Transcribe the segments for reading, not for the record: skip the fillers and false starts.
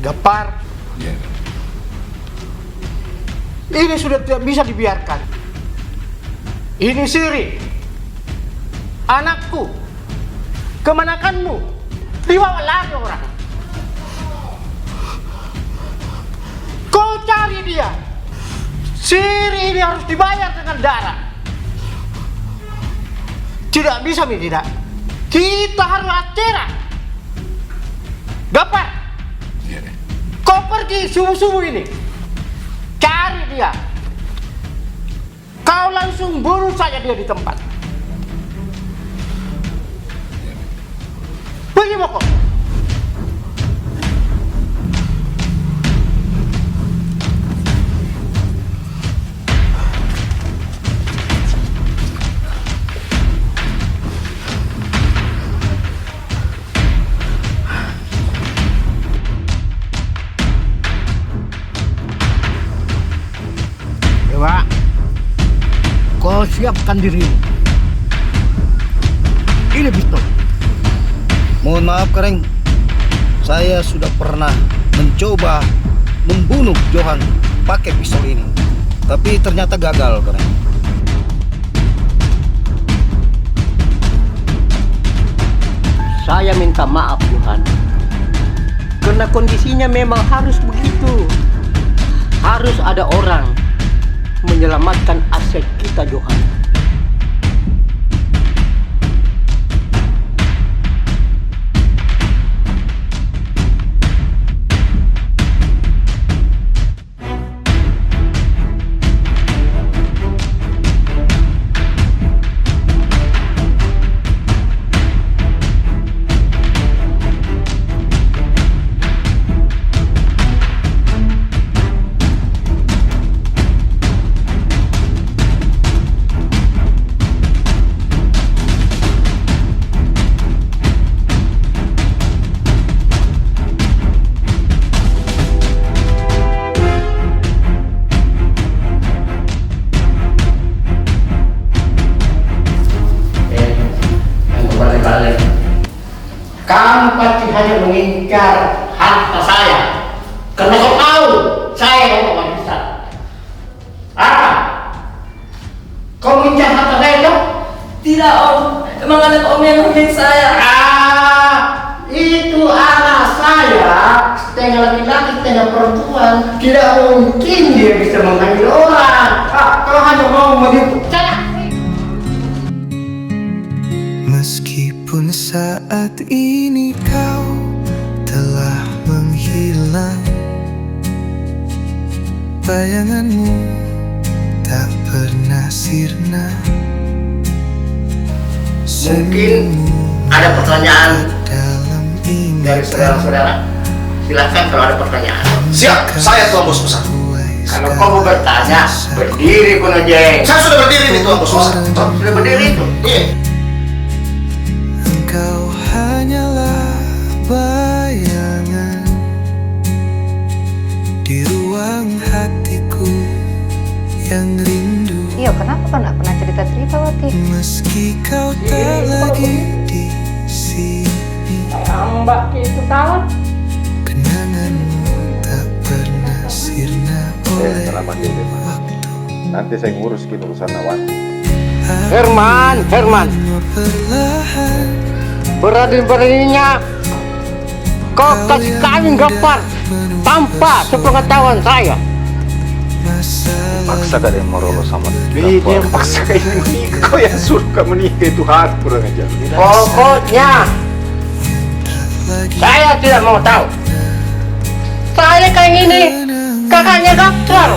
Gapar, Ya. ini sudah tidak bisa dibiarkan. Ini Siri, anakku. Kemanakanmu? Dibawa lagi orang. Kau cari dia. Siri ini harus dibayar dengan darah. Tidak bisa, Mi, tidak. Kita harus acara. Gapar, Ya. kau pergi subuh-subuh ini. Cari dia. Kau langsung bunuh saja dia di tempat. Pergi pokok. Dewa, kau siapkan dirimu. Ini pistol. Mohon maaf, Kareng. Saya sudah pernah mencoba membunuh Johan pakai pistol ini. Tapi ternyata gagal, Kareng. Saya minta maaf, Johan. Karena kondisinya memang harus begitu. Harus ada orang menyelamatkan aset kita, Johan. Kamu pasti hanya mengincar harta saya. Karena kau tahu saya orang besar. Apa? Kau mengincar harta saya, toh? Tidak, Om. Emang anak Om yang memilih saya. Itu anak saya. Setengah laki-laki, setengah perempuan. Tidak mungkin dia bisa mengambil orang. Kau hanya mau menipu saya. Meskipun saat ini kau telah menghilang, bayanganmu tak pernah sirna. Mungkin ada pertanyaan dalam dari saudara-saudara. Silakan kalau ada pertanyaan. Siap, saya Tuan Bos Besar. Kalau kau mau bertanya, berdiri Kuno Jeng. Saya sudah berdiri nih Tuan Bos Besar. Sudah berdiri itu? Iya. Engkau hanyalah bayangan di ruang hatiku yang rindu. Iya, kenapa kau nggak pernah cerita-cerita, Wati? Meski kau tak lagi di sini, Mbak itu tahu. kenanganmu tak pernah sirna oleh Selamat ya, Pak. waktu. Nanti saya nguruskin urusan Nawati. Herman, Perlahan berani-beraninya kau kasih kami Gapar tanpa sepengetahuan saya. Paksa gak ada yang mau lolos sama Ini yang paksa ini menikah. Kau yang suruh kamu menikah itu hati kurang ajar. Pokoknya saya tidak mau tahu. Saya kayak ini kakaknya Gapar.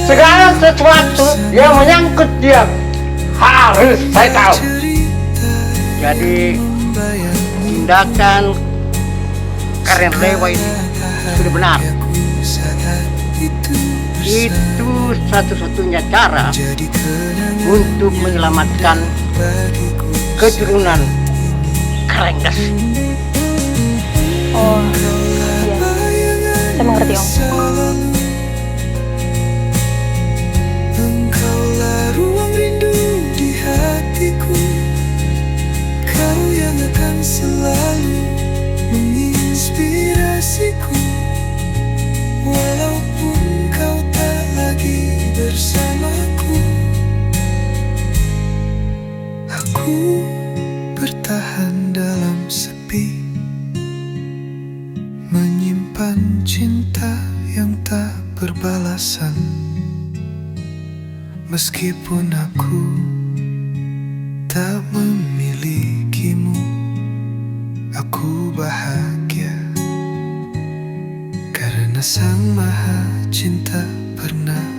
Segala sesuatu yang menyangkut dia harus saya tahu. Jadi tindakan Karen Lewa ini sudah benar. Itu satu-satunya cara untuk menyelamatkan keturunan Karenggas. Oh, iya. Saya mengerti, Om. engkaulah ruang rindu di hatiku, kau yang akan selalu menginspirasiku. menyimpan cinta yang tak berbalasan. Meskipun aku tak memilikimu, aku bahagia karena Sang Maha Cinta pernah